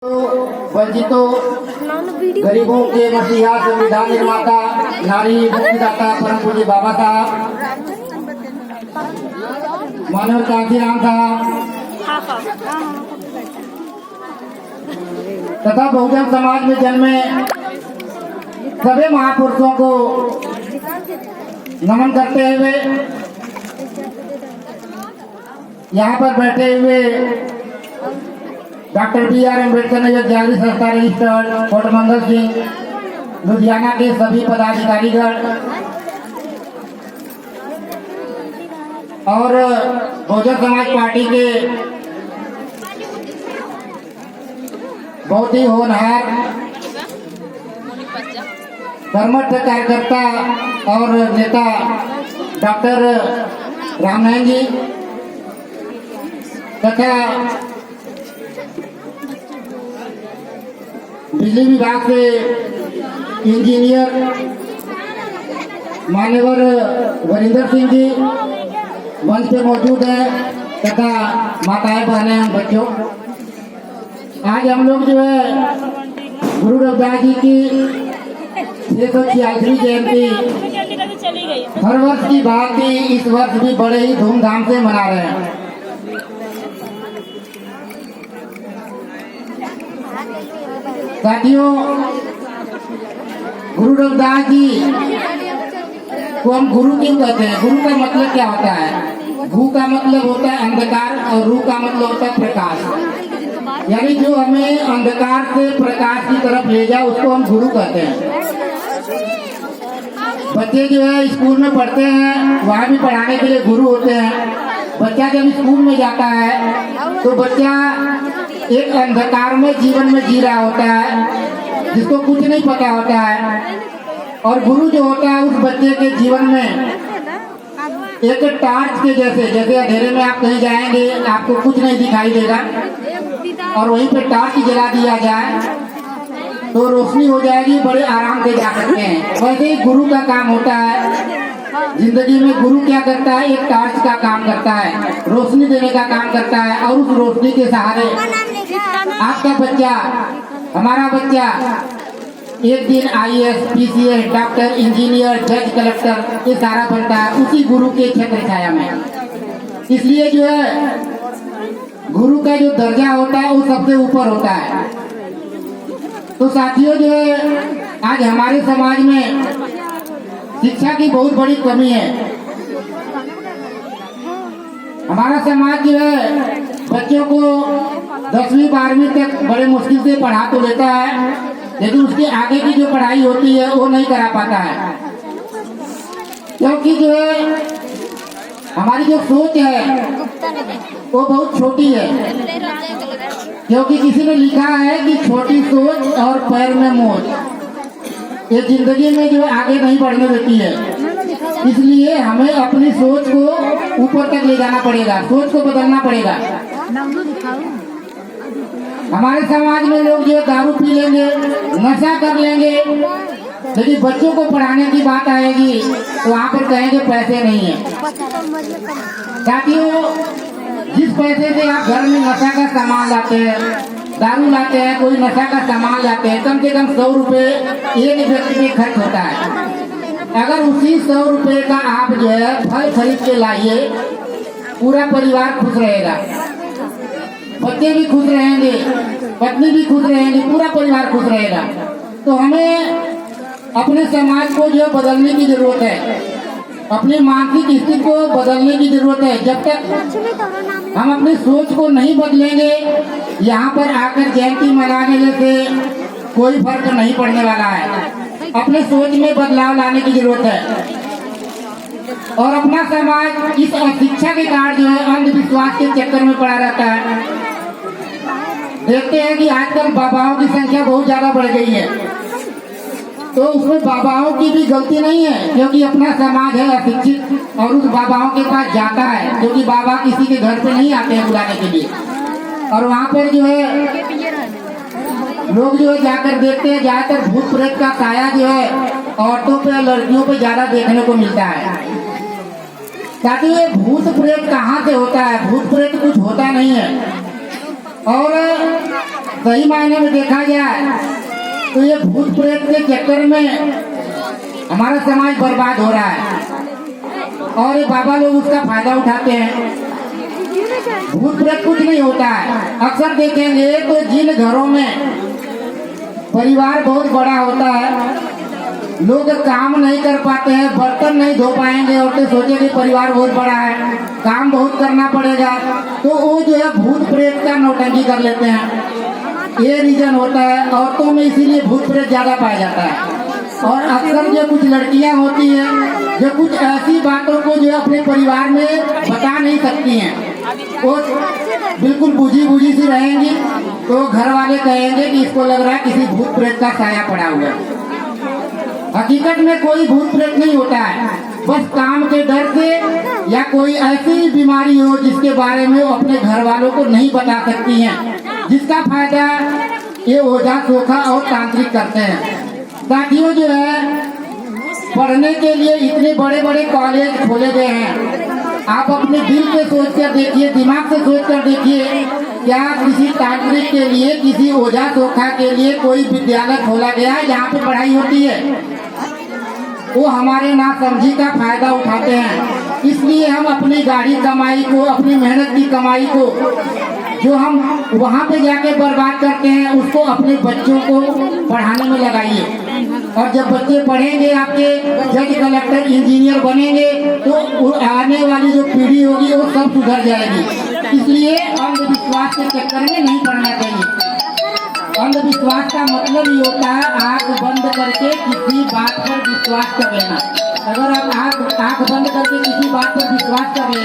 वंचितों, गरीबों के मसीहा, संविधान निर्माता, नारी मुक्तिदाता परम पूज्य बाबा साहब, मानव कांशीराम साहब तथा बहुजन समाज में जन्मे सभी महापुरुषों को नमन करते हुए यहाँ पर बैठे हुए डॉक्टर B.R. अम्बेडकर नगर जागृत संस्था रजिस्टर्ड कोटमंगल सिंह लुधियाना के सभी पदाधिकारीगण और बहुजन समाज पार्टी के बहुत ही होनहार कर्मठ कार्यकर्ता और नेता डॉक्टर रामनारायण जी तथा बिजली विभाग से इंजीनियर मान्यवर वरिंदर सिंह जी मंच पे मौजूद हैं तथा माताएं बहनें बच्चों, आज हम लोग जो है गुरु रविदास जी की 646वीं जयंती हर वर्ष की भांति इस वर्ष भी बड़े ही धूमधाम से मना रहे हैं। साथियों, गुरु रविदास जी को हम गुरु क्यों कहते हैं? गुरु का मतलब क्या होता है? गु का मतलब होता है अंधकार और रू का मतलब होता है प्रकाश, यानी जो हमें अंधकार से प्रकाश की तरफ ले जाए उसको हम गुरु कहते हैं। बच्चे जो है स्कूल में पढ़ते हैं, वहाँ भी पढ़ाने के लिए गुरु होते हैं। बच्चा जब स्कूल में जाता है तो बच्चा एक अंधकार में जीवन में जी रहा होता है जिसको कुछ नहीं पता होता है, और गुरु जो होता है उस बच्चे के जीवन में एक टार्च के जैसे अंधेरे में आप कहीं जाएंगे आपको कुछ नहीं दिखाई देगा और वहीं पे टार्च जला दिया जाए तो रोशनी हो जाएगी, बड़े आराम से जा सकते हैं। वैसे ही गुरु का काम होता है जिंदगी में। गुरु क्या करता है? एक टार्च का काम करता है, रोशनी देने का काम करता है, और उस रोशनी के सहारे आपका बच्चा, हमारा बच्चा एक दिन IAS, PCS, डॉक्टर, इंजीनियर, जज, कलेक्टर ये सारा बनता है उसी गुरु के छत्र छाया में। इसलिए जो है गुरु का जो दर्जा होता है वो सबसे ऊपर होता है। तो साथियों, जो है आज हमारे समाज में शिक्षा की बहुत बड़ी कमी है। हमारा समाज जो है बच्चों को 10वीं 12वीं तक बड़े मुश्किल से पढ़ा तो लेता है, लेकिन उसके आगे की जो पढ़ाई होती है वो नहीं करा पाता है, क्योंकि जो है हमारी जो सोच है वो बहुत छोटी है। क्योंकि किसी ने लिखा है कि छोटी सोच और पैर में मोच ये जिंदगी में जो आगे नहीं बढ़ने देती है। इसलिए हमें अपनी सोच को ऊपर तक ले जाना पड़ेगा, सोच को बदलना पड़ेगा। हमारे समाज में लोग जो दारू पी लेंगे, नशा कर लेंगे, लेकिन बच्चों को पढ़ाने की बात आएगी तो वहाँ पर कहेंगे पैसे नहीं है। साथियों, जिस पैसे से आप घर में नशा का सामान लाते हैं, दारू लाते हैं, कोई नशा का सामान लाते हैं, कम से कम 100 रुपए एक व्यक्ति पे खर्च होता है। अगर उसी 100 रुपए का आप जो है फल खरीद के लाइए, पूरा परिवार खुश रहेगा, बच्चे भी खुश रहेंगे, पत्नी भी खुश रहेंगी, पूरा परिवार खुश रहेगा। तो हमें अपने समाज को जो बदलने की जरूरत है, अपनी मानसिक स्थिति को बदलने की जरूरत है। जब तक हम अपनी सोच को नहीं बदलेंगे, यहाँ पर आकर जयंती मनाने से कोई फर्क नहीं पड़ने वाला है। अपने सोच में बदलाव लाने की जरूरत है। और अपना समाज इस अशिक्षा के कारण जो है अंधविश्वास के चक्कर में पड़ा रहता है। देखते हैं कि आजकल बाबाओं की संख्या बहुत ज्यादा बढ़ गई है, तो उसमें बाबाओं की भी गलती नहीं है, क्योंकि अपना समाज है अशिक्षित और उस बाबाओं के पास जाता है, क्योंकि बाबा किसी के घर पे नहीं आते हैं बुलाने के लिए। और वहाँ पर जो है लोग जो है जाकर देखते हैं, ज्यादातर भूत प्रेत का साया जो है औरतों पे, लड़कियों पे ज्यादा देखने को मिलता है। ताकि ये भूत प्रेत कहाँ से होता है? भूत प्रेत कुछ होता नहीं है। और सही मायने में देखा जाए तो ये भूत प्रेत के चक्कर में हमारा समाज बर्बाद हो रहा है और ये बाबा लोग उसका फायदा उठाते हैं। भूत प्रेत कुछ नहीं होता है। अक्सर देखेंगे तो जिन घरों में परिवार बहुत बड़ा होता है, लोग काम नहीं कर पाते हैं, बर्तन नहीं धो पाएंगे, औरतें सोचेंगे परिवार बहुत बड़ा है, काम बहुत करना पड़ेगा, तो वो जो है भूत प्रेत का नौटंकी कर लेते हैं। ये रीजन होता है औरतों में, इसीलिए भूत प्रेत ज्यादा पाया जाता है। और अक्सर जो कुछ लड़कियां होती हैं जो कुछ ऐसी बातों को जो अपने परिवार में बता नहीं सकती हैं, वो बिल्कुल बुझी सी रहेंगी, तो घर वाले कहेंगे कि इसको लग रहा है किसी भूत प्रेत का साया पड़ा हुआ है। हकीकत में कोई भूत प्रेत नहीं होता है, बस काम के डर से या कोई ऐसी बीमारी हो जिसके बारे में वो अपने घर वालों को नहीं बता सकती हैं, जिसका फायदा ये ओझा सोखा और तांत्रिक करते हैं। साथियों, जो है पढ़ने के लिए इतने बड़े बड़े कॉलेज खोले गए हैं, आप अपने दिल पे सोच कर देखिए, दिमाग से सोच कर देखिए, क्या किसी तांत्रिक के लिए, किसी ओझा सोखा के लिए कोई विद्यालय खोला गया है जहाँ पे पढ़ाई होती है? वो हमारे नासमझी का फायदा उठाते हैं। इसलिए हम अपनी गाड़ी कमाई को, अपनी मेहनत की कमाई को जो हम वहाँ पे जाके बर्बाद करते हैं, उसको अपने बच्चों को पढ़ाने में लगाइए। और जब बच्चे पढ़ेंगे, आपके जज, कलेक्टर, इंजीनियर बनेंगे, तो आने वाली जो पीढ़ी होगी वो सब सुधर जाएगी। इसलिए अंधविश्वास के चक्कर में नहीं पड़ना चाहिए। अंधविश्वास का मतलब ये होता है आंख बंद करके किसी बात पर विश्वास कर लेना। अगर आप आंख बंद करके किसी बात पर विश्वास कर लेना